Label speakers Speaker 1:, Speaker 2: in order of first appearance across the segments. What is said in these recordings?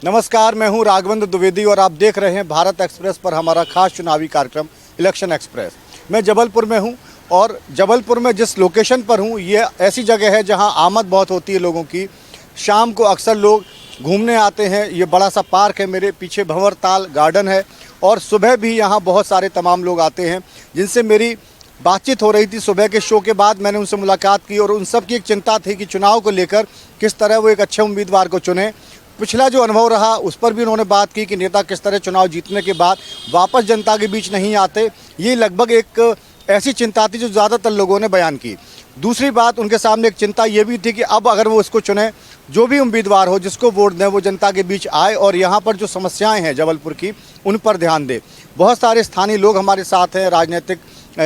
Speaker 1: नमस्कार, मैं हूं राघवेंद्र द्विवेदी और आप देख रहे हैं भारत एक्सप्रेस पर हमारा खास चुनावी कार्यक्रम इलेक्शन एक्सप्रेस। मैं जबलपुर में हूं और जबलपुर में जिस लोकेशन पर हूं ये ऐसी जगह है जहां आमद बहुत होती है लोगों की। शाम को अक्सर लोग घूमने आते हैं। ये बड़ा सा पार्क है, मेरे पीछे भंवरताल गार्डन है और सुबह भी यहाँ बहुत सारे तमाम लोग आते हैं जिनसे मेरी बातचीत हो रही थी। सुबह के शो के बाद मैंने उनसे मुलाकात की और उन सब की एक चिंता थी कि चुनाव को लेकर किस तरह वो एक अच्छे उम्मीदवार को चुने। पिछला जो अनुभव रहा उस पर भी उन्होंने बात की कि नेता किस तरह चुनाव जीतने के बाद वापस जनता के बीच नहीं आते। ये लगभग एक ऐसी चिंता थी जो ज़्यादातर लोगों ने बयान की। दूसरी बात, उनके सामने एक चिंता ये भी थी कि अब अगर वो इसको चुने, जो भी उम्मीदवार हो जिसको वोट दें वो जनता के बीच आए और यहाँ पर जो समस्याएं हैं जबलपुर की उन पर ध्यान दे। बहुत सारे स्थानीय लोग हमारे साथ हैं, राजनीतिक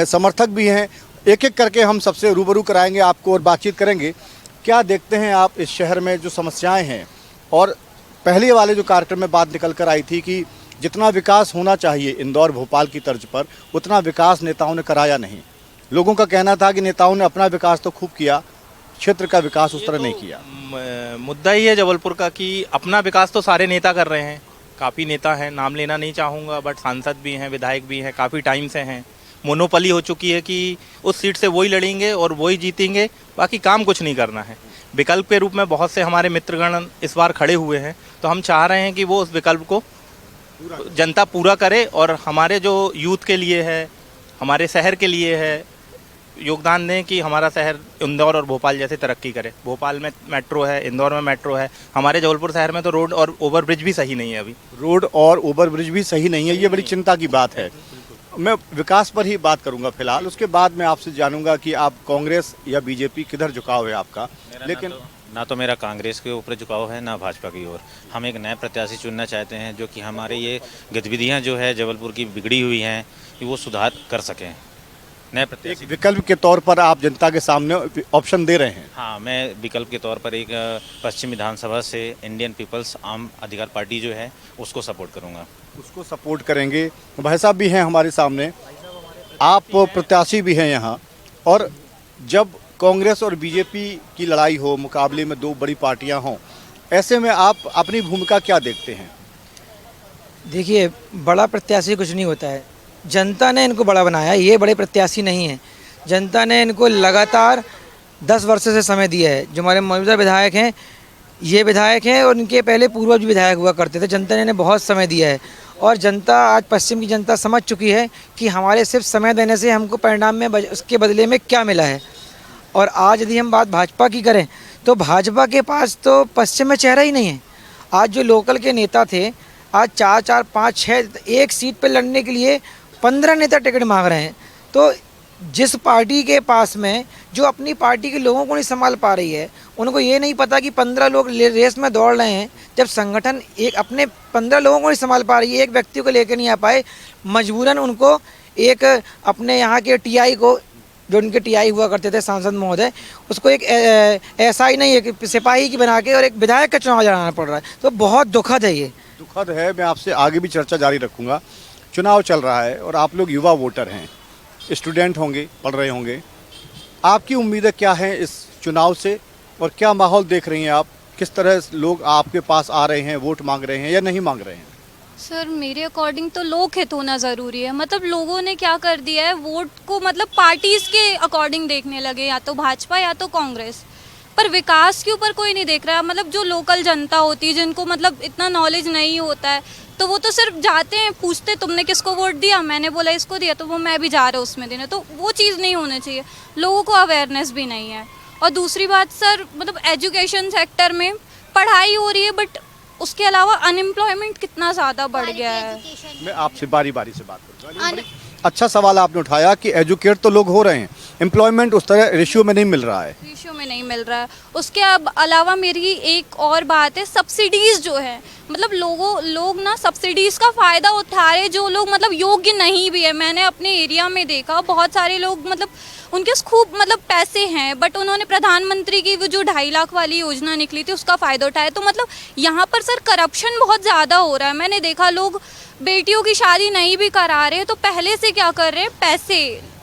Speaker 1: समर्थक भी हैं। एक एक करके हम सबसे रूबरू कराएंगे आपको और बातचीत करेंगे। क्या देखते हैं आप इस शहर में जो समस्याएं हैं? और पहले वाले जो कार्यक्रम में बात निकल कर आई थी कि जितना विकास होना चाहिए इंदौर भोपाल की तर्ज पर उतना विकास नेताओं ने कराया नहीं। लोगों का कहना था कि नेताओं ने अपना विकास तो खूब किया, क्षेत्र का विकास उस तरह नहीं किया।
Speaker 2: मुद्दा ही है जबलपुर का कि अपना विकास तो सारे नेता कर रहे हैं। काफ़ी नेता हैं, नाम लेना नहीं चाहूँगा, बट सांसद भी हैं, विधायक भी हैं, काफ़ी टाइम से हैं। मोनोपली हो चुकी है कि उस सीट से वही लड़ेंगे और वही जीतेंगे, बाकी काम कुछ नहीं करना है। विकल्प के रूप में बहुत से हमारे मित्रगण इस बार खड़े हुए हैं, तो हम चाह रहे हैं कि वो उस विकल्प को जनता पूरा करे और हमारे जो यूथ के लिए है, हमारे शहर के लिए है, योगदान दें कि हमारा शहर इंदौर और भोपाल जैसे तरक्की करे। भोपाल में मेट्रो है, इंदौर में मेट्रो है, हमारे जबलपुर शहर में तो रोड और ओवरब्रिज भी सही नहीं है। अभी
Speaker 1: रोड और ओवरब्रिज भी सही नहीं है, ये बड़ी चिंता की बात है। मैं विकास पर ही बात करूंगा फिलहाल, उसके बाद मैं आपसे जानूंगा कि आप कांग्रेस या बीजेपी किधर झुकाव है आपका। लेकिन
Speaker 3: ना तो मेरा कांग्रेस के ऊपर झुकाव है ना भाजपा की ओर। हम एक नए प्रत्याशी चुनना चाहते हैं जो कि हमारे ये गतिविधियां जो है जबलपुर की बिगड़ी हुई हैं कि वो सुधार कर सकें। नए प्रत्याशी
Speaker 1: विकल्प के तौर पर आप जनता के सामने ऑप्शन दे रहे हैं।
Speaker 3: हाँ, मैं विकल्प के तौर पर एक पश्चिम विधानसभा से इंडियन पीपल्स आम अधिकार पार्टी जो है उसको सपोर्ट करूँगा।
Speaker 1: उसको सपोर्ट करेंगे। भाई साहब भी हैं हमारे सामने, आप प्रत्याशी भी हैं यहाँ। और जब कांग्रेस और बीजेपी की लड़ाई हो, मुकाबले में दो बड़ी पार्टियां हों, ऐसे में आप अपनी भूमिका क्या देखते हैं?
Speaker 4: देखिए, बड़ा प्रत्याशी कुछ नहीं होता है। जनता ने इनको बड़ा बनाया, ये बड़े प्रत्याशी नहीं हैं। जनता ने इनको लगातार 10 वर्षों से समय दिया है। जो हमारे मौजूदा विधायक हैं, ये विधायक हैं और इनके पहले पूर्वज विधायक हुआ करते थे। जनता ने इन्हें बहुत समय दिया है और जनता, आज पश्चिम की जनता समझ चुकी है कि हमारे सिर्फ समय देने से हमको परिणाम में उसके बदले में क्या मिला है। और आज यदि हम बात भाजपा की करें तो भाजपा के पास तो पश्चिम में चेहरा ही नहीं है। आज जो लोकल के नेता थे, आज 4-4, 5-6 एक सीट पर लड़ने के लिए 15 नेता टिकट मांग रहे हैं। तो जिस पार्टी के पास में जो अपनी पार्टी के लोगों को नहीं संभाल पा रही है, उनको ये नहीं पता कि 15 लोग रेस में दौड़ रहे हैं। जब संगठन एक अपने 15 लोगों को नहीं संभाल पा रही है, एक व्यक्ति को लेकर नहीं आ पाए, मजबूरन उनको एक अपने यहाँ के टीआई को, जो उनके टीआई हुआ करते थे सांसद महोदय, उसको एक ऐसा ही नहीं, एक सिपाही की बना के और एक विधायक का चुनाव लड़ाना पड़ रहा है। तो बहुत दुखद है, ये
Speaker 1: दुखद है। मैं आपसे आगे भी चर्चा जारी रखूँगा। चुनाव चल रहा है और आप लोग युवा वोटर हैं, स्टूडेंट होंगे, पढ़ रहे होंगे। आपकी उम्मीदें क्या हैं इस चुनाव से और क्या माहौल देख रही हैं आप? किस तरह लोग आपके पास आ रहे हैं, वोट मांग रहे हैं या नहीं मांग रहे हैं?
Speaker 5: सर, मेरे अकॉर्डिंग तो लोक हित होना ज़रूरी है। मतलब लोगों ने क्या कर दिया है, वोट को मतलब पार्टीज़ के अकॉर्डिंग देखने लगे, या तो भाजपा या तो कांग्रेस, पर विकास के ऊपर कोई नहीं देख रहा है। मतलब जो लोकल जनता होती है, जिनको मतलब इतना नॉलेज नहीं होता है, तो वो तो सिर्फ जाते हैं, पूछते तुमने किसको वोट दिया, मैंने बोला इसको दिया, तो वो मैं भी जा रहा हूँ उसमें देने। तो वो चीज़ नहीं होनी चाहिए। लोगों को अवेयरनेस भी नहीं है। और दूसरी बात सर, मतलब एजुकेशन सेक्टर में पढ़ाई हो रही है, बट उसके अलावा अनएम्प्लॉयमेंट कितना ज़्यादा बढ़ गया है।
Speaker 1: मैं आपसे बारी बारी से बात करूँगा। अच्छा सवाल आपने उठाया कि एजुकेट तो लोग हो रहे हैं, एम्प्लॉयमेंट उस तरह रेशियो में नहीं मिल रहा है।
Speaker 5: रेशियो में नहीं मिल रहा है। उसके अलावा मेरी एक और बात है, सब्सिडीज़ जो है, मतलब लोग ना सब्सिडीज़ का फ़ायदा उठा रहे, जो लोग मतलब योग्य नहीं भी है। मैंने अपने एरिया में देखा, बहुत सारे लोग मतलब उनके खूब मतलब पैसे हैं, बट उन्होंने प्रधानमंत्री की वो जो 2.5 लाख वाली योजना निकली थी उसका फ़ायदा उठाया। तो मतलब यहाँ पर सर करप्शन बहुत ज़्यादा हो रहा है। मैंने देखा लोग बेटियों की शादी नहीं भी करा रहे, तो पहले से क्या कर रहे हैं, पैसे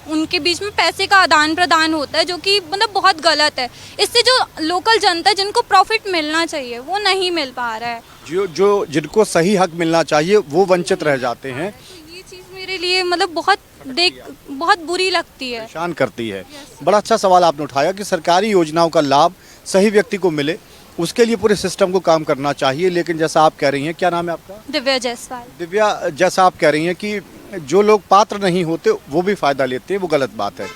Speaker 5: उनके बीच में पैसे का आदान प्रदान होता है, जो कि मतलब बहुत गलत है। इससे जो लोकल जनता है, जिनको प्रॉफिट मिलना चाहिए, वो नहीं मिल पा रहा है।
Speaker 1: जो जिनको सही हक मिलना चाहिए वो वंचित रह जाते हैं,
Speaker 5: ये चीज़ मेरे लिए मतलब बहुत बुरी लगती है,
Speaker 1: परेशान करती है। बड़ा अच्छा सवाल आपने उठाया कि सरकारी योजनाओं का लाभ सही व्यक्ति को मिले, उसके लिए पूरे सिस्टम को काम करना चाहिए। लेकिन जैसा आप कह रही हैं, क्या नाम है आपका?
Speaker 5: दिव्या जायसवाल।
Speaker 1: दिव्या, जैसा आप कह रही हैं कि जो लोग पात्र नहीं होते वो भी फ़ायदा लेते हैं, वो गलत बात है।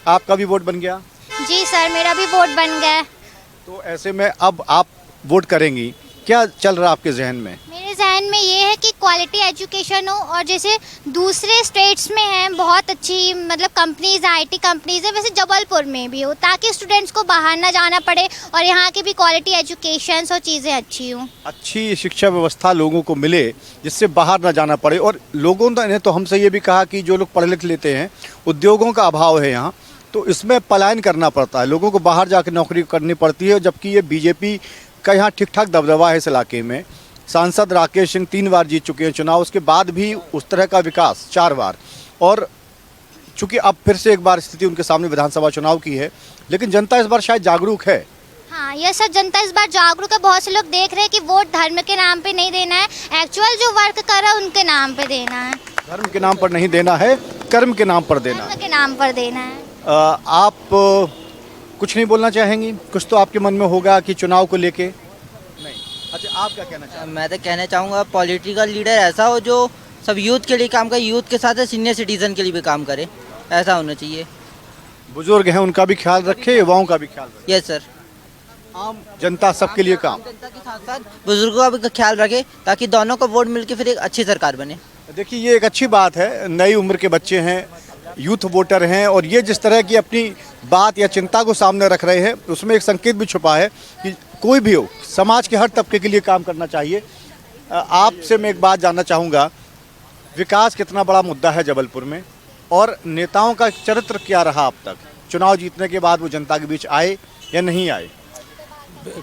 Speaker 1: आपका भी वोट बन गया?
Speaker 6: जी सर, मेरा भी वोट बन गया है।
Speaker 1: तो ऐसे में अब आप वोट करेंगी, क्या चल रहा है आपके जहन में?
Speaker 6: मेरे जहन में ये है कि क्वालिटी एजुकेशन हो, और जैसे दूसरे स्टेट्स में हैं बहुत अच्छी मतलब कंपनीज, आईटी कंपनीज है, वैसे जबलपुर में भी हो, ताकि स्टूडेंट्स को बाहर ना जाना पड़े और यहाँ की भी क्वालिटी एजुकेशन और चीज़ें अच्छी हों।
Speaker 1: अच्छी शिक्षा व्यवस्था लोगों को मिले जिससे बाहर ना जाना पड़े। और लोगों ने तो हमसे ये भी कहा कि जो लोग पढ़ लिख लेते हैं, उद्योगों का अभाव है यहाँ, तो इसमें पलायन करना पड़ता है, लोगों को बाहर जाकर नौकरी करनी पड़ती है। जबकि ये बीजेपी का यहाँ ठीक ठाक दबदबा है इस इलाके में। सांसद राकेश सिंह 3 बार जीत चुके हैं चुनाव, उसके बाद भी उस तरह का विकास 4 बार। और चूंकि अब फिर से एक बार स्थिति उनके सामने विधानसभा चुनाव की है, लेकिन जनता इस बार शायद जागरूक है।
Speaker 6: हाँ, यह सर, जनता इस बार जागरूक है। बहुत से लोग देख रहे हैं कि वोट धर्म के नाम पे नहीं देना है, एक्चुअल जो वर्क कर रहा है उनके नाम पे देना है।
Speaker 1: धर्म के नाम पर नहीं देना है, कर्म के नाम पर देना है।
Speaker 6: धर्म के नाम पर देना है।
Speaker 1: आप कुछ नहीं बोलना चाहेंगी? कुछ तो आपके मन में होगा कि चुनाव को लेके? नहीं। अच्छा, आप क्या कहना चाहेंगे?
Speaker 7: मैं तो कहना चाहूँगा पॉलिटिकल लीडर ऐसा हो जो सब यूथ के लिए काम करे, यूथ के साथ सीनियर सिटीजन के लिए भी काम करे, ऐसा होना चाहिए।
Speaker 1: बुजुर्ग हैं उनका भी ख्याल रखे, युवाओं का भी ख्याल रखे,
Speaker 7: यस सर।
Speaker 1: आम जनता सबके लिए काम।
Speaker 7: जनता के साथ साथ बुजुर्गों का भी ख्याल रखे, ताकि दोनों का वोट मिलके फिर एक अच्छी सरकार बने।
Speaker 1: देखिए, ये एक अच्छी बात है, नई उम्र के बच्चे हैं, यूथ वोटर हैं, और ये जिस तरह की अपनी बात या चिंता को सामने रख रहे हैं, उसमें एक संकेत भी छुपा है कि कोई भी हो, समाज के हर तबके के लिए काम करना चाहिए। आपसे मैं एक बात जानना चाहूँगा, विकास कितना बड़ा मुद्दा है जबलपुर में, और नेताओं का चरित्र क्या रहा अब तक? चुनाव जीतने के बाद वो जनता के बीच आए या नहीं आए?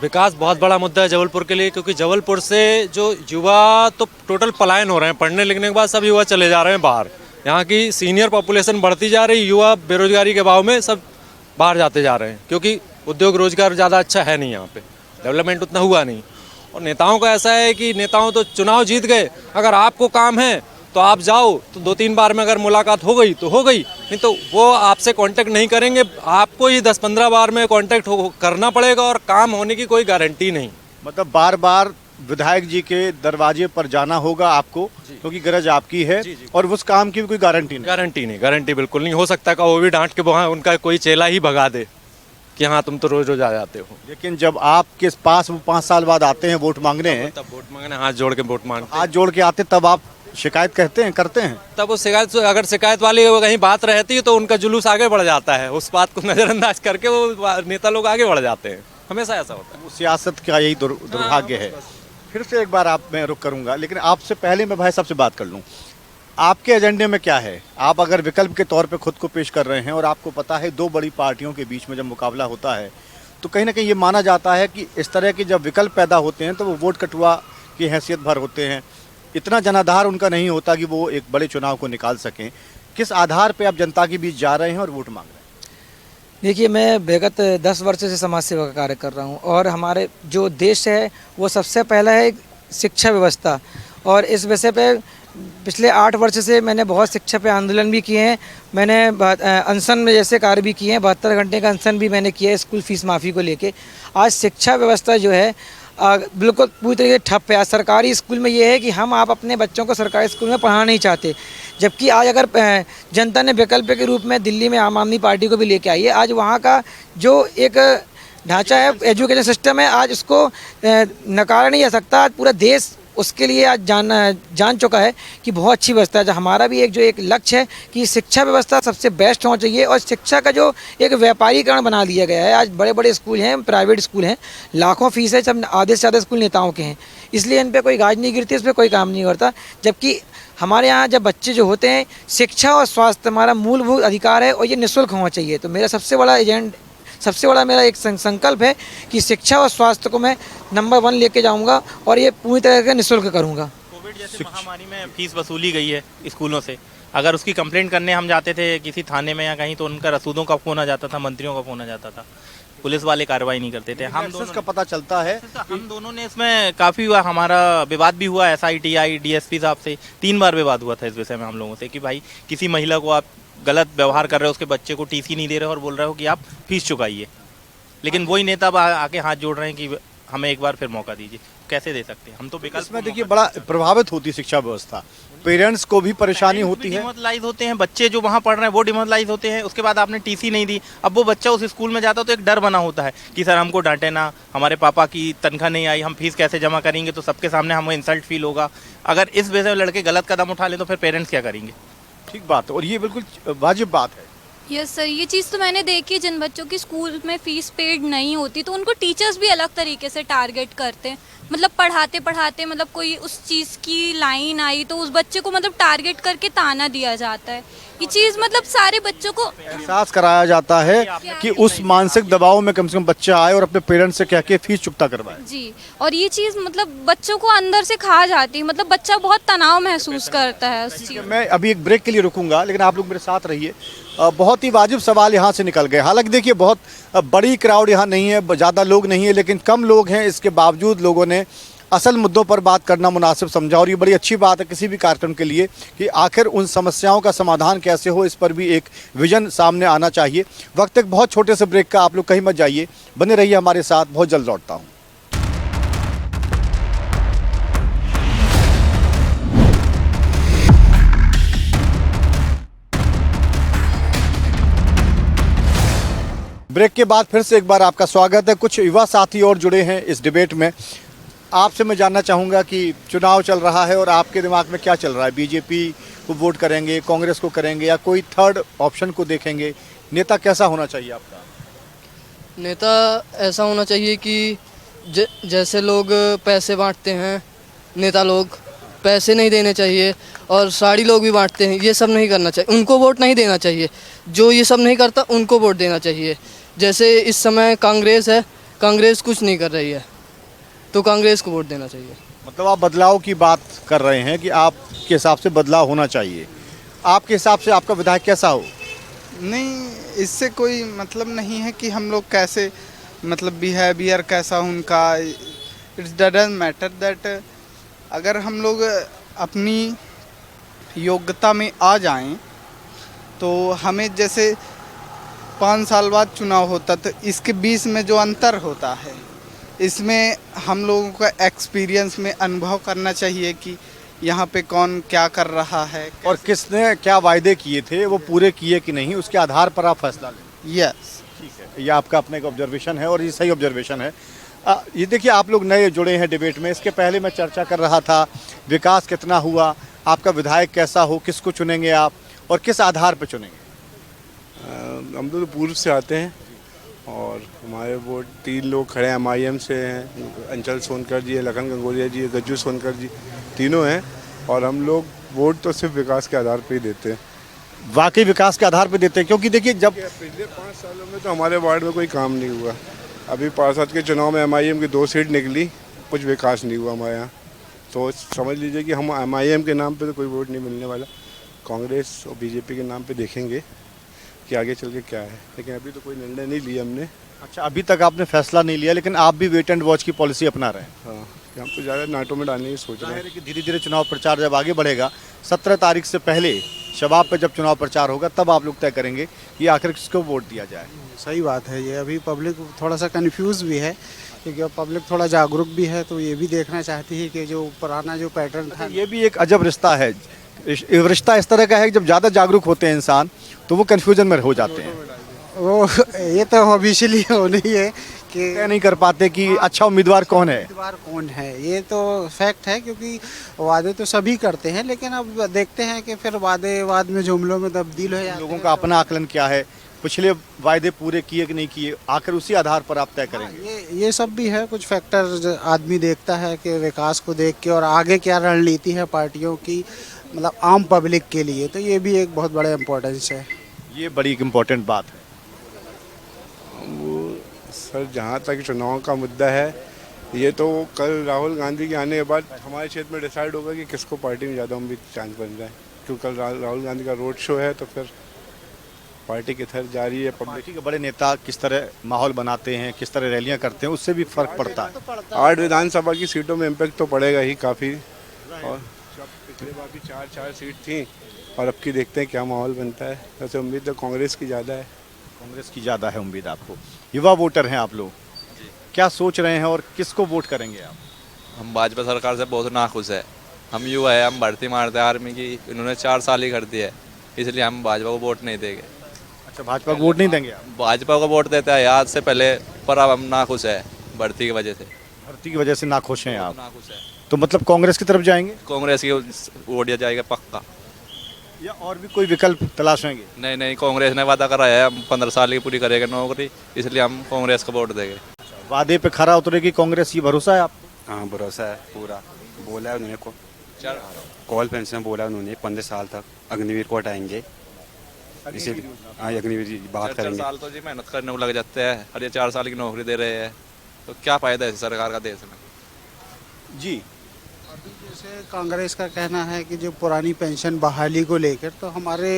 Speaker 8: विकास बहुत बड़ा मुद्दा है जबलपुर के लिए, क्योंकि जबलपुर से जो युवा तो टोटल पलायन हो रहे हैं, पढ़ने लिखने के बाद सब युवा चले जा रहे हैं बाहर। यहाँ की सीनियर पॉपुलेशन बढ़ती जा रही, युवा बेरोजगारी के अभाव में सब बाहर जाते जा रहे हैं, क्योंकि उद्योग रोजगार ज़्यादा अच्छा है नहीं, यहाँ पे डेवलपमेंट उतना हुआ नहीं। और नेताओं का ऐसा है कि नेताओं तो चुनाव जीत गए, अगर आपको काम है तो आप जाओ, तो 2-3 बार में अगर मुलाकात हो गई तो हो गई, नहीं तो वो आपसे कांटेक्ट नहीं करेंगे, आपको ही 10-15 बार में कांटेक्ट करना पड़ेगा, और काम होने की कोई गारंटी नहीं।
Speaker 1: मतलब बार बार विधायक जी के दरवाजे पर जाना होगा आपको, क्योंकि गरज आपकी है, और उस काम की भी कोई गारंटी नहीं।
Speaker 8: गारंटी बिल्कुल नहीं। हो सकता है वो भी डांट के वहाँ उनका कोई चेला ही भगा दे कि हाँ तुम तो रोज रोज आ जाते हो।
Speaker 1: लेकिन जब आपके पास वो 5 साल बाद आते हैं वोट मांगने,
Speaker 8: तब वोट मांगने हाथ जोड़ के वोट मांगते हैं।
Speaker 1: हाथ जोड़ के आते, तब आप शिकायत करते हैं?
Speaker 8: तब वो शिकायत, अगर शिकायत वाली कहीं बात रहती है तो उनका जुलूस आगे बढ़ जाता है, उस बात को नज़रअंदाज करके वो नेता लोग आगे बढ़ जाते हैं। हमेशा ऐसा होता है।
Speaker 1: वो सियासत का यही दुर्भाग्य है। फिर से एक बार आप मैं रुक करूंगा, लेकिन आपसे पहले मैं भाई सबसे बात कर लूं, आपके एजेंडे में क्या है? आप अगर विकल्प के तौर पे खुद को पेश कर रहे हैं, और आपको पता है 2 बड़ी पार्टियों के बीच में जब मुकाबला होता है, तो कहीं ना कहीं ये माना जाता है कि इस तरह के जब विकल्प पैदा होते हैं तो वो वोट कटुआ की हैसियत भर होते हैं, इतना जनाधार उनका नहीं होता कि वो एक बड़े चुनाव को निकाल सकें। किस आधार पे आप जनता के बीच जा रहे हैं और वोट मांग रहे हैं?
Speaker 4: देखिए, मैं विगत 10 वर्ष से समाज सेवा का कार्य कर रहा हूँ, और हमारे जो देश है वो सबसे पहला है शिक्षा व्यवस्था, और इस विषय पे पिछले 8 वर्ष से मैंने बहुत शिक्षा पे आंदोलन भी किए हैं। मैंने अनशन में जैसे कार्य भी किए हैं, 72 घंटे का अनशन भी मैंने किया है स्कूल फीस माफ़ी को लेके। आज शिक्षा व्यवस्था जो है बिल्कुल पूरी तरीके से ठप है। सरकारी स्कूल में ये है कि आप अपने बच्चों को सरकारी स्कूल में पढ़ाना नहीं चाहते, जबकि आज अगर जनता ने विकल्प के रूप में दिल्ली में आम आदमी पार्टी को भी लेके आई है, आज वहाँ का जो एक ढांचा है, एजुकेशन सिस्टम है, आज उसको नकारा नहीं जा सकता। आज पूरा देश उसके लिए आज जान चुका है कि बहुत अच्छी व्यवस्था है। हमारा भी एक लक्ष्य है कि शिक्षा व्यवस्था सबसे बेस्ट होना चाहिए, और शिक्षा का जो एक व्यापारीकरण बना दिया गया है। आज बड़े बड़े स्कूल हैं, प्राइवेट स्कूल हैं, लाखों फीस है, सब आधे से ज़्यादा स्कूल नेताओं के हैं, इसलिए इन पर कोई गाज नहीं गिरती, इस पर कोई काम नहीं करता। जबकि हमारे यहाँ जब बच्चे जो होते हैं, शिक्षा और स्वास्थ्य हमारा मूलभूत अधिकार है, और ये निःशुल्क होना चाहिए। तो मेरा सबसे बड़ा मेरा एक संकल्प है कि शिक्षा और स्वास्थ्य को मैं नंबर 1 लेके जाऊंगा, और ये पूरी तरह से निःशुल्क करूंगा।
Speaker 2: कोविड जैसे महामारी में फीस वसूली गई है स्कूलों से, अगर उसकी कंप्लेंट करने हम जाते थे किसी थाने में या कहीं तो उनका रसूदों का फ़ोन आ जाता था, मंत्रियों का फ़ोन आ जाता था, पुलिस वाले कार्रवाई नहीं करते थे। हम दोनों
Speaker 1: का पता चलता है।
Speaker 2: हम दोनों ने इसमें काफ़ी हुआ, हमारा विवाद भी हुआ SITI DSP साहब से 3 बार विवाद हुआ था इस विषय में हम लोगों से कि भाई किसी महिला को आप गलत व्यवहार कर रहे हो, उसके बच्चे को TC नहीं दे रहे हो और बोल रहे हो कि आप फीस चुकाइए, लेकिन वही नेता अब आके हाथ जोड़ रहे हैं कि हमें एक बार फिर मौका दीजिए। कैसे दे सकते हैं हम तो विकल्प
Speaker 1: इसमें देखिए बड़ा प्रभावित होती शिक्षा व्यवस्था, पेरेंट्स को भी परेशानी होती है।
Speaker 2: डिमोरलाइज होते हैं बच्चे जो वहाँ पढ़ रहे हैं, वो डिमोरलाइज होते हैं। उसके बाद आपने TC नहीं दी, अब वो बच्चा उस स्कूल में जाता तो एक डर बना होता है कि सर हमको डांटे ना, हमारे पापा की तनख्वाह नहीं आई, हम फीस कैसे जमा करेंगे, तो सबके सामने हमें इंसल्ट फील होगा। अगर इस वजह से लड़के गलत कदम उठा लें तो फिर पेरेंट्स क्या करेंगे?
Speaker 1: ठीक बात है और ये बिल्कुल वाजिब बात है।
Speaker 5: यस सर, ये चीज़ तो मैंने देखी है। जिन बच्चों की स्कूल में फ़ीस पेड नहीं होती तो उनको टीचर्स भी अलग तरीके से टारगेट करते हैं। मतलब पढ़ाते पढ़ाते मतलब कोई उस चीज़ की लाइन आई तो उस बच्चे को मतलब टारगेट करके ताना दिया जाता है। ये चीज़ मतलब सारे बच्चों को
Speaker 1: एहसास कराया जाता है कि उस मानसिक दबाव में कम से कम बच्चा आए और अपने पेरेंट्स से कह के फीस चुकता करवाए।
Speaker 5: जी, और ये चीज़ मतलब बच्चों को अंदर से खा जाती है। मतलब बच्चा बहुत तनाव महसूस करता है उस चीज़।
Speaker 1: मैं अभी एक ब्रेक के लिए रुकूंगा, लेकिन आप लोग मेरे साथ रहिए। बहुत ही वाजिब सवाल यहाँ से निकल गए। हालांकि देखिए बहुत बड़ी क्राउड यहाँ नहीं है, ज़्यादा लोग नहीं है, लेकिन कम लोग हैं। इसके बावजूद लोगों ने असल मुद्दों पर बात करना मुनासिब समझा और ये बड़ी अच्छी बात है किसी भी कार्यक्रम के लिए कि आखिर उन समस्याओं का समाधान कैसे हो, इस पर भी एक विजन सामने आना चाहिए। वक्त एक बहुत छोटे से ब्रेक का, आप लोग कहीं मत जाइए, बने रहिए हमारे साथ, बहुत जल्द लौटता हूँ। ब्रेक के बाद फिर से एक बार आपका स्वागत है। कुछ युवा साथी और जुड़े हैं इस डिबेट में। आपसे मैं जानना चाहूँगा कि चुनाव चल रहा है और आपके दिमाग में क्या चल रहा है? बीजेपी को वोट करेंगे, कांग्रेस को करेंगे या कोई थर्ड ऑप्शन को देखेंगे? नेता कैसा होना चाहिए आपका?
Speaker 9: नेता ऐसा होना चाहिए कि जैसे लोग पैसे बांटते हैं, नेता लोग पैसे नहीं देने चाहिए और साड़ी लोग भी बांटते हैं, ये सब नहीं करना चाहिए। उनको वोट नहीं देना चाहिए। जो ये सब नहीं करता उनको वोट देना चाहिए। जैसे इस समय कांग्रेस है, कांग्रेस कुछ नहीं कर रही है तो कांग्रेस को वोट देना चाहिए।
Speaker 1: मतलब आप बदलाव की बात कर रहे हैं कि आपके हिसाब से बदलाव होना चाहिए। आपके हिसाब से आपका विधायक कैसा हो?
Speaker 10: नहीं, इससे कोई मतलब नहीं है कि हम लोग कैसे मतलब बिहेवियर कैसा उनका, इट्स डजंट मैटर दैट। अगर हम लोग अपनी योग्यता में आ जाएं तो हमें जैसे 5 साल बाद चुनाव होता तो इसके बीच में जो अंतर होता है इसमें हम लोगों का एक्सपीरियंस में अनुभव करना चाहिए कि यहाँ पे कौन क्या कर रहा है
Speaker 1: और किसने क्या वायदे किए थे वो पूरे किए कि नहीं, उसके आधार पर आप फैसला लें।
Speaker 10: यस,
Speaker 1: ठीक है, ये आपका अपने एक ऑब्जर्वेशन है और ये सही ऑब्जर्वेशन है। ये देखिए आप लोग नए जुड़े हैं डिबेट में। इसके पहले मैं चर्चा कर रहा था विकास कितना हुआ, आपका विधायक कैसा हो, किसको चुनेंगे आप और किस आधार पर चुनेंगे?
Speaker 11: हम तो पूर्व से आते हैं और हमारे वो 3 लोग खड़े हैं MIM से हैं, अंचल सोनकर जी है, लखन गंगोलिया जी है, गज्जू सोनकर जी, तीनों हैं और हम लोग वोट तो सिर्फ विकास के आधार पर ही देते हैं।
Speaker 1: वाकई विकास के आधार पर देते हैं, क्योंकि देखिए जब
Speaker 11: पिछले 5 सालों में तो हमारे वार्ड में कोई काम नहीं हुआ। अभी पार्षद के चुनाव में MIM की 2 सीट निकली, कुछ विकास नहीं हुआ हमारे यहाँ। तो समझ लीजिए कि हम MIM के नाम पे तो कोई वोट नहीं मिलने वाला। कांग्रेस और बीजेपी के नाम पे देखेंगे कि आगे चल के क्या है, लेकिन अभी तो कोई निर्णय नहीं लिया हमने।
Speaker 1: अच्छा, अभी तक आपने फैसला नहीं लिया, लेकिन आप भी वेट एंड वॉच की पॉलिसी अपना रहे हैं।
Speaker 11: हाँ, हम तो ज़्यादा नाटों में डालने की सोच रहे हैं
Speaker 1: कि धीरे धीरे चुनाव प्रचार जब आगे बढ़ेगा, 17 तारीख से पहले शबाब पे जब चुनाव प्रचार होगा तब आप लोग तय करेंगे कि आखिर किसको वोट दिया जाए।
Speaker 10: सही बात है। ये अभी पब्लिक थोड़ा सा कंफ्यूज भी है क्योंकि अब पब्लिक थोड़ा जागरूक भी है, तो ये भी देखना चाहती है कि जो पुराना जो पैटर्न था।
Speaker 1: ये भी एक अजब रिश्ता है। रिश्ता इस तरह का है कि जब ज़्यादा जागरूक होते हैं इंसान तो वो कन्फ्यूजन में हो जाते हैं।
Speaker 10: वो ये तो ऑब्वियसली होनी है कि
Speaker 1: तय नहीं कर पाते कि अच्छा उम्मीदवार कौन है।
Speaker 10: उम्मीदवार कौन है, ये तो फैक्ट है क्योंकि वादे तो सभी करते हैं, लेकिन अब देखते हैं कि फिर वाद में जुमलों में तब्दील हो जाते हैं।
Speaker 1: लोगों का अपना आकलन क्या है, पिछले वायदे पूरे किए कि नहीं किए, आखिर उसी आधार पर आप तय करेंगे।
Speaker 10: ये सब भी है, कुछ फैक्टर आदमी देखता है कि विकास को देख के और आगे क्या रणनीति है पार्टियों की, मतलब आम पब्लिक के लिए, तो ये भी एक बहुत बड़ा इम्पोर्टेंस है।
Speaker 1: ये बड़ी एक इम्पोर्टेंट बात है।
Speaker 11: वो सर जहाँ तक चुनाव का मुद्दा है, ये तो कल राहुल गांधी के आने के बाद हमारे क्षेत्र में डिसाइड होगा कि किसको पार्टी में ज़्यादा उम्मीद चांस बन रहा है, क्योंकि कल राहुल गांधी का रोड शो है, तो फिर पार्टी किधर जा रही है, पब्लिक
Speaker 1: पार्टी के बड़े नेता किस तरह माहौल बनाते हैं, किस तरह रैलियां करते हैं, उससे भी फर्क पड़ता है।
Speaker 11: 8 विधानसभा की सीटों में इम्पैक्ट तो पड़ेगा ही काफ़ी। और जब पिछले बार भी 4 सीट थी, और अब की देखते हैं क्या माहौल बनता है। वैसे उम्मीद तो कांग्रेस की ज़्यादा है।
Speaker 1: कांग्रेस की ज़्यादा है उम्मीद आपको। युवा वोटर हैं आप लोग, क्या सोच रहे हैं और किसको वोट करेंगे आप?
Speaker 12: हम भाजपा सरकार से बहुत नाखुश है। हम युवा है, हम भर्ती मारते हैं आर्मी की, इन्होंने 4 साल ही कर दी है, इसलिए हम भाजपा को वोट नहीं देंगे।
Speaker 1: अच्छा, भाजपा को वोट नहीं देंगे आप?
Speaker 12: भाजपा को वोट देते हैं आज से पहले, पर अब हम नाखुश है भर्ती की वजह से।
Speaker 1: भर्ती की वजह से नाखुश हैं आप?
Speaker 12: नाखुश है,
Speaker 1: तो मतलब कांग्रेस की तरफ जाएंगे
Speaker 12: कांग्रेस की वोट दिया जाएगा पक्का।
Speaker 1: या और भी कोई विकल्प तलाशेंगे?
Speaker 12: नहीं नहीं, कांग्रेस ने वादा करा है हम 15 साल की पूरी करेगा नौकरी, इसलिए हम कांग्रेस को वोट देंगे।
Speaker 1: वादे पे खरा उतरेगी कांग्रेस, ये भरोसा है आपको?
Speaker 13: हाँ, भरोसा है पूरा। बोला है उन्होंने कॉल पेंशन बोला उन्होंने 15 साल तक अग्निवीर को हटाएंगे, इसीलिए हाँ अग्निवीर की बात
Speaker 12: 4
Speaker 13: करेंगे।
Speaker 12: साल तो जी मेहनत करने को लग जाते हैं, और ये 4 साल की नौकरी दे रहे हैं, तो क्या फायदा है सरकार का देश में।
Speaker 1: जी,
Speaker 14: अभी जैसे कांग्रेस का कहना है कि जो पुरानी पेंशन बहाली को लेकर, तो हमारे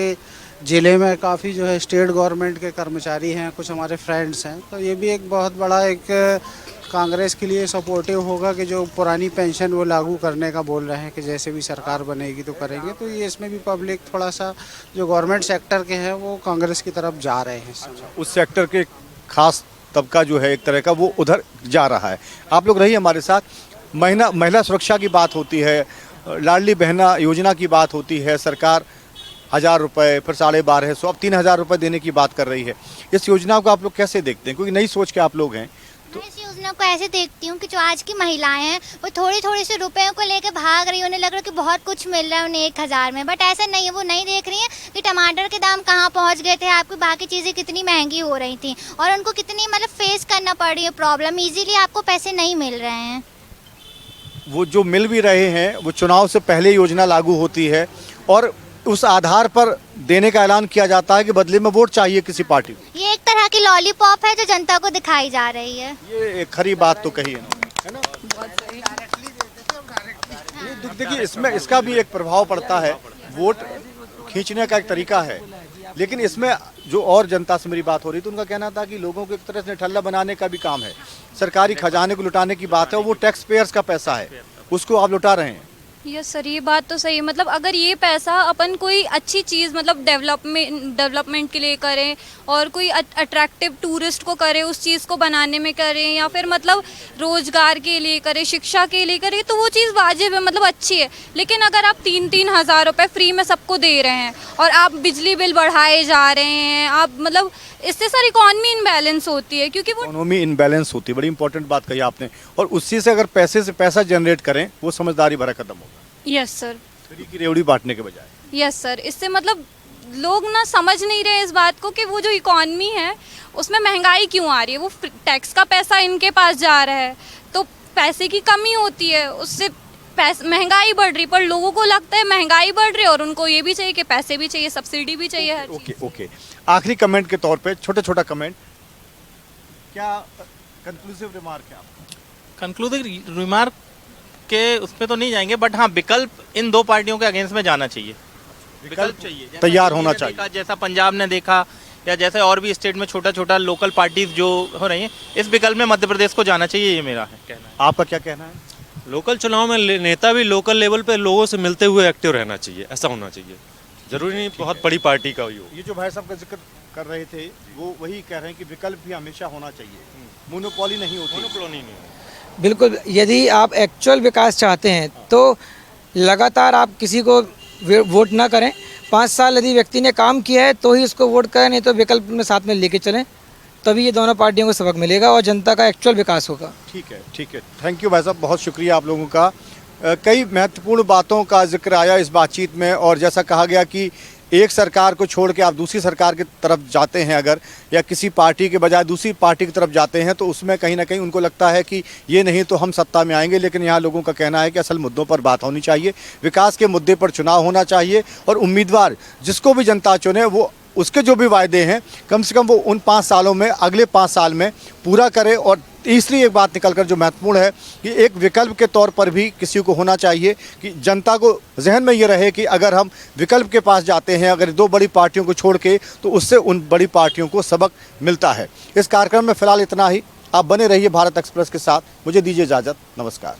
Speaker 14: ज़िले में काफ़ी जो है स्टेट गवर्नमेंट के कर्मचारी हैं, कुछ हमारे फ्रेंड्स हैं, तो ये भी एक बहुत बड़ा एक कांग्रेस के लिए सपोर्टिव होगा कि जो पुरानी पेंशन वो लागू करने का बोल रहे हैं कि जैसे भी सरकार बनेगी तो करेंगे। तो ये इसमें भी पब्लिक थोड़ा सा जो गवर्नमेंट सेक्टर के हैं वो कांग्रेस की तरफ जा रहे हैं।
Speaker 1: उस सेक्टर के खास तबका जो है एक तरह का वो उधर जा रहा है। आप लोग रहिए हमारे साथ। महिला सुरक्षा की बात होती है, लाडली बहना योजना की बात होती है, सरकार 1000 रुपये, फिर 1250, अब 3000 रुपये देने की बात कर रही है। इस योजना को आप लोग कैसे देखते हैं, क्योंकि नई सोच के आप लोग हैं?
Speaker 6: मैं इस योजना को ऐसे देखती हूँ कि जो आज की महिलाएं हैं वो थोड़ी थोड़ी से रुपयों को लेकर भाग रही है, उन्हें लग रहा है कि बहुत कुछ मिल रहा है उन्हें 1000 में, बट ऐसा नहीं है। वो नहीं देख रही हैं कि टमाटर के दाम कहाँ पहुँच गए थे, आपकी बाकी चीज़ें कितनी महंगी हो रही थी, और उनको कितनी मतलब फेस करना पड़ रही है प्रॉब्लम। ईजीली आपको पैसे नहीं मिल रहे हैं।
Speaker 1: वो जो मिल भी रहे हैं वो चुनाव से पहले योजना लागू होती है, और उस आधार पर देने का ऐलान किया जाता है कि बदले में वोट चाहिए किसी पार्टी को।
Speaker 6: ये एक तरह की लॉलीपॉप है जो जनता को दिखाई जा रही है।
Speaker 1: ये एक खरी बात तो कही है ना? देखिए, इसमें इसका भी एक प्रभाव पड़ता है, वोट खींचने का एक तरीका है, लेकिन इसमें जो और जनता से मेरी बात हो रही थी उनका कहना था कि लोगों को एक तरह से ठल्ला बनाने का भी काम है, सरकारी खजाने को लुटाने की बात है, और वो टैक्स पेयर्स का पैसा है, उसको आप लुटा रहे हैं।
Speaker 5: यस सर, ये बात तो सही है। मतलब अगर ये पैसा अपन कोई अच्छी चीज़ मतलब डेवलपमेंट के लिए करें, और कोई अट्रैक्टिव टूरिस्ट को करें, उस चीज़ को बनाने में करें, या फिर मतलब रोज़गार के लिए करें, शिक्षा के लिए करें, तो वो चीज़ वाजिब है, मतलब अच्छी है। लेकिन अगर आप 3-3 हज़ार रुपये फ्री में सबको दे रहे हैं, और आप बिजली बिल बढ़ाए जा रहे हैं, आप मतलब इससे सर इकॉनमी इनबैलेंस होती है, क्योंकि वो
Speaker 1: इकोनॉमी इनबैलेंस होती है। बड़ी इंपॉर्टेंट बात कही आपने, और उसी से अगर पैसे से पैसा जनरेट करें वो समझदारी भरा कदम होगा।
Speaker 5: यस सर,
Speaker 1: फ्री की रेवड़ी बांटने के बजाय।
Speaker 5: यस सर, इससे मतलब लोग ना समझ नहीं रहे इस बात को कि वो जो इकॉनमी है उसमें महंगाई क्यों आ रही है। वो टैक्स का पैसा इनके पास जा रहा है, तो पैसे की कमी होती है, उससे महंगाई बढ़ रही, पर लोगों को लगता है महंगाई बढ़ रही है और उनको ये भी चाहिए कि पैसे भी चाहिए, सब्सिडी भी चाहिए, हर
Speaker 1: ओके ओके। आखिरी कमेंट के तौर पे छोटा कमेंट, क्या कंक्लूसिव रिमार्क है आपका?
Speaker 2: कंक्लूसिव रिमार्क के उस पर तो नहीं जाएंगे, बट हाँ विकल्प इन दो पार्टियों के अगेंस्ट में जाना चाहिए। विकल्प चाहिए,
Speaker 1: तैयार होना चाहिए।
Speaker 2: जैसा पंजाब ने देखा, या जैसे और भी स्टेट में छोटा लोकल पार्टीज जो हो रही हैं, इस विकल्प में मध्य प्रदेश को जाना चाहिए, ये मेरा है कहना है।
Speaker 1: आपका क्या कहना है?
Speaker 8: लोकल चुनाव में नेता भी लोकल लेवल पे लोगों से मिलते हुए एक्टिव रहना चाहिए, ऐसा होना चाहिए। जरूरी नहीं बहुत बड़ी पार्टी का ही हो।
Speaker 1: ये जो भाई साहब का जिक्र कर रहे थे वो वही कह रहे हैं कि विकल्प भी हमेशा होना चाहिए, मोनोपोली नहीं होती।
Speaker 8: मोनोपोली नहीं।
Speaker 4: बिल्कुल, यदि आप एक्चुअल विकास चाहते हैं तो लगातार आप किसी को वोट ना करें। 5 साल यदि व्यक्ति ने काम किया है तो ही उसको वोट करें, नहीं तो विकल्प में साथ में लेके चलें, तभी ये दोनों पार्टियों को सबक मिलेगा और जनता का एक्चुअल विकास होगा।
Speaker 1: ठीक है। थैंक यू भाई साहब, बहुत शुक्रिया आप लोगों का। कई महत्वपूर्ण बातों का जिक्र आया इस बातचीत में, और जैसा कहा गया कि एक सरकार को छोड़ के आप दूसरी सरकार की तरफ जाते हैं अगर, या किसी पार्टी के बजाय दूसरी पार्टी की तरफ जाते हैं, तो उसमें कहीं ना कहीं उनको लगता है कि ये नहीं तो हम सत्ता में आएंगे। लेकिन यहाँ लोगों का कहना है कि असल मुद्दों पर बात होनी चाहिए, विकास के मुद्दे पर चुनाव होना चाहिए, और उम्मीदवार जिसको भी जनता चुने वो उसके जो भी वायदे हैं कम से कम वो उन 5 सालों में, अगले 5 साल में पूरा करे। और तीसरी एक बात निकल कर जो महत्वपूर्ण है कि एक विकल्प के तौर पर भी किसी को होना चाहिए कि जनता को जहन में ये रहे कि अगर हम विकल्प के पास जाते हैं, अगर 2 बड़ी पार्टियों को छोड़ के, तो उससे उन बड़ी पार्टियों को सबक मिलता है। इस कार्यक्रम में फ़िलहाल इतना ही। आप बने रहिए भारत एक्सप्रेस के साथ। मुझे दीजिए इजाज़त। नमस्कार।